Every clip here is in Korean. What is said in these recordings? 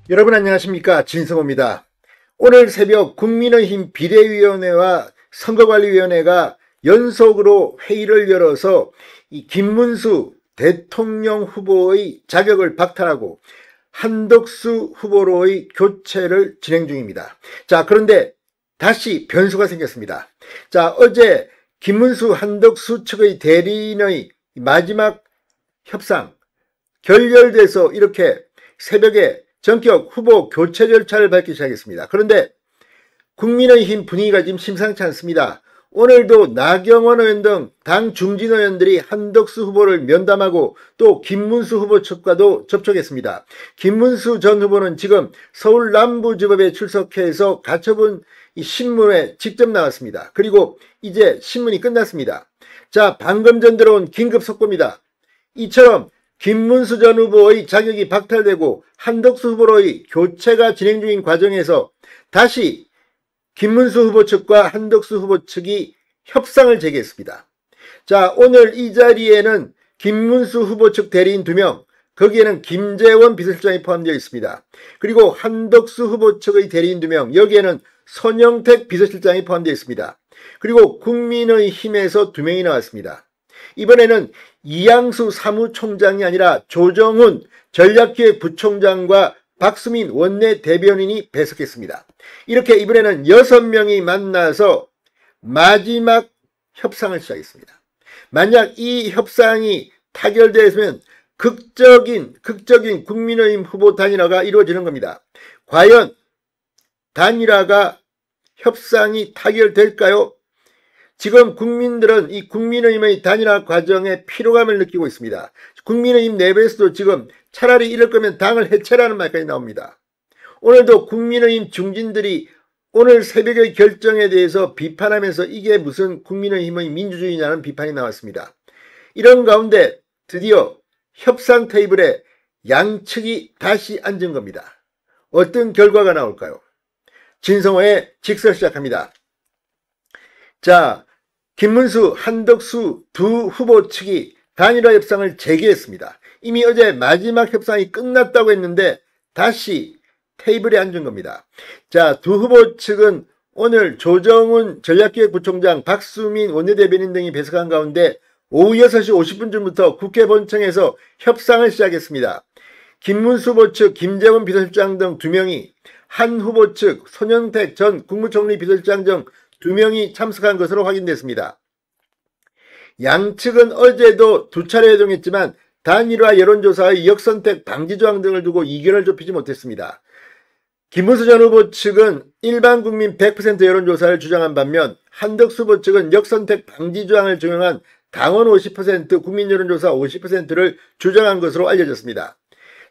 여러분 안녕하십니까, 진성호입니다. 오늘 새벽 국민의힘 비대위원회와 선거관리위원회가 연속으로 회의를 열어서 이 김문수 대통령 후보의 자격을 박탈하고 한덕수 후보로의 교체를 진행 중입니다. 자, 그런데 다시 변수가 생겼습니다. 자, 어제 김문수 한덕수 측의 대리인의 마지막 협상 결렬돼서 이렇게 새벽에 전격 후보 교체 절차를 밟기 시작했습니다. 그런데 국민의힘 분위기가 지금 심상치 않습니다. 오늘도 나경원 의원 등 당 중진 의원들이 한덕수 후보를 면담하고 또 김문수 후보 측과도 접촉했습니다. 김문수 전 후보는 지금 서울 남부지법에 출석해서 가처분 신문에 직접 나왔습니다. 그리고 이제 신문이 끝났습니다. 자, 방금 전 들어온 긴급 속보입니다. 이처럼 김문수 전 후보의 자격이 박탈되고 한덕수 후보로의 교체가 진행 중인 과정에서 다시 김문수 후보 측과 한덕수 후보 측이 협상을 재개했습니다. 자, 오늘 이 자리에는 김문수 후보 측 대리인 2명, 거기에는 김재원 비서실장이 포함되어 있습니다. 그리고 한덕수 후보 측의 대리인 2명, 여기에는 손영택 비서실장이 포함되어 있습니다. 그리고 국민의힘에서 2명이 나왔습니다. 이번에는 이양수 사무총장이 아니라 조정훈 전략기획부총장과 박수민 원내 대변인이 배석했습니다. 이렇게 이번에는 6명이 만나서 마지막 협상을 시작했습니다. 만약 이 협상이 타결되면 극적인 국민의힘 후보 단일화가 이루어지는 겁니다. 과연 단일화가 협상이 타결될까요? 지금 국민들은 이 국민의힘의 단일화 과정에 피로감을 느끼고 있습니다. 국민의힘 내부에서도 지금 차라리 이럴 거면 당을 해체라는 말까지 나옵니다. 오늘도 국민의힘 중진들이 오늘 새벽의 결정에 대해서 비판하면서 이게 무슨 국민의힘의 민주주의냐는 비판이 나왔습니다. 이런 가운데 드디어 협상 테이블에 양측이 다시 앉은 겁니다. 어떤 결과가 나올까요? 진성호의 직설 시작합니다. 자, 김문수, 한덕수 두 후보 측이 단일화 협상을 재개했습니다. 이미 어제 마지막 협상이 끝났다고 했는데 다시 테이블에 앉은 겁니다. 자, 두 후보 측은 오늘 조정훈 전략기획부총장, 박수민 원내대변인 등이 배석한 가운데 오후 6시 50분쯤부터 국회 본청에서 협상을 시작했습니다. 김문수 후보 측 김재원 비서실장 등 2명이, 한 후보 측 손영택 전 국무총리 비서실장 등 2명이 참석한 것으로 확인됐습니다. 양측은 어제도 2차례 회동했지만 단일화 여론조사의 역선택 방지 조항 등을 두고 이견을 좁히지 못했습니다. 김문수 전 후보 측은 일반 국민 100% 여론조사를 주장한 반면 한덕수 후보 측은 역선택 방지 조항을 적용한 당원 50%, 국민 여론조사 50%를 주장한 것으로 알려졌습니다.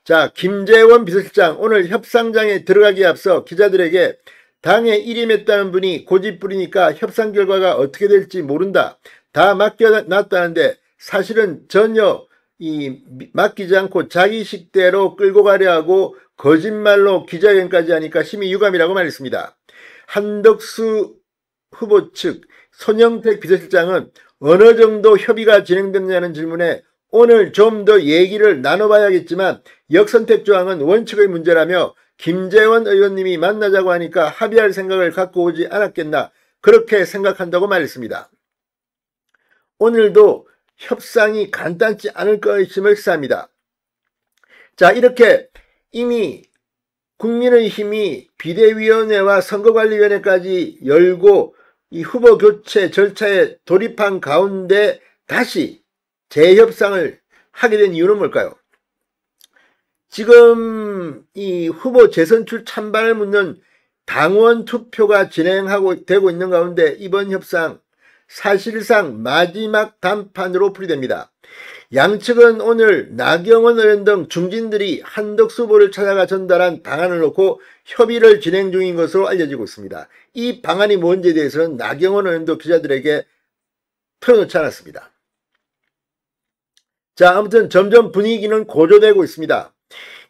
자, 김재원 비서실장 오늘 협상장에 들어가기에 앞서 기자들에게 당에 일임했다는 분이 고집 부리니까 협상 결과가 어떻게 될지 모른다. 다 맡겨놨다는데 사실은 전혀 맡기지 않고 자기 식대로 끌고 가려 하고 거짓말로 기자회견까지 하니까 심히 유감이라고 말했습니다. 한덕수 후보 측 손영택 비서실장은 어느 정도 협의가 진행됐냐는 질문에 오늘 좀 더 얘기를 나눠봐야겠지만 역선택 조항은 원칙의 문제라며 김재원 의원님이 만나자고 하니까 합의할 생각을 갖고 오지 않았겠나, 그렇게 생각한다고 말했습니다. 오늘도 협상이 간단치 않을 것임을 시사합니다. 자, 이렇게 이미 국민의힘이 비대위원회와 선거관리위원회까지 열고 이 후보 교체 절차에 돌입한 가운데 다시 재협상을 하게 된 이유는 뭘까요? 지금 이 후보 재선출 찬반을 묻는 당원 투표가 진행하고 되고 있는 가운데 이번 협상 사실상 마지막 단판으로 풀이됩니다. 양측은 오늘 나경원 의원 등 중진들이 한덕수 후보를 찾아가 전달한 방안을 놓고 협의를 진행 중인 것으로 알려지고 있습니다. 이 방안이 뭔지에 대해서는 나경원 의원도 기자들에게 털어놓지 않았습니다. 자, 아무튼 점점 분위기는 고조되고 있습니다.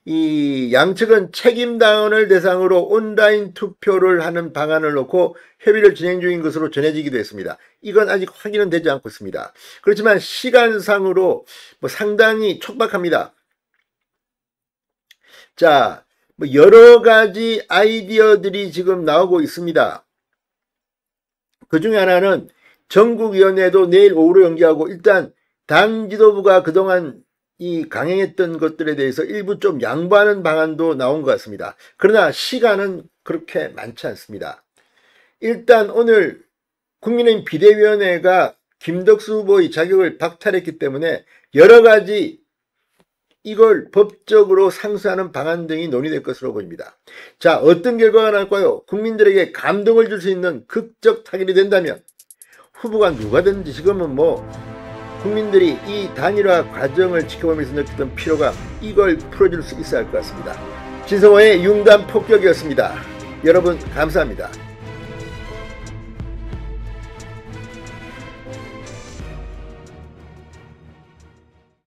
이 양측은 책임당원을 대상으로 온라인 투표를 하는 방안을 놓고 협의를 진행 중인 것으로 전해지기도 했습니다. 이건 아직 확인은 되지 않고 있습니다. 그렇지만 시간상으로 상당히 촉박합니다. 자, 뭐 여러 가지 아이디어들이 지금 나오고 있습니다. 그 중에 하나는 전국위원회도 내일 오후로 연기하고 일단 당 지도부가 그동안 이 강행했던 것들에 대해서 일부 좀 양보하는 방안도 나온 것 같습니다. 그러나 시간은 그렇게 많지 않습니다. 일단 오늘 국민의힘 비대위원회가 김덕수 후보의 자격을 박탈했기 때문에 여러 가지 이걸 법적으로 상수하는 방안 등이 논의될 것으로 보입니다. 자, 어떤 결과가 나올까요? 국민들에게 감동을 줄 수 있는 극적 타결이 된다면 후보가 누가 됐는지 지금은 뭐 국민들이 이 단일화 과정을 지켜보면서 느꼈던 피로감, 이걸 풀어줄 수 있어야 할 것 같습니다. 진성호의 융단 폭격이었습니다. 여러분 감사합니다.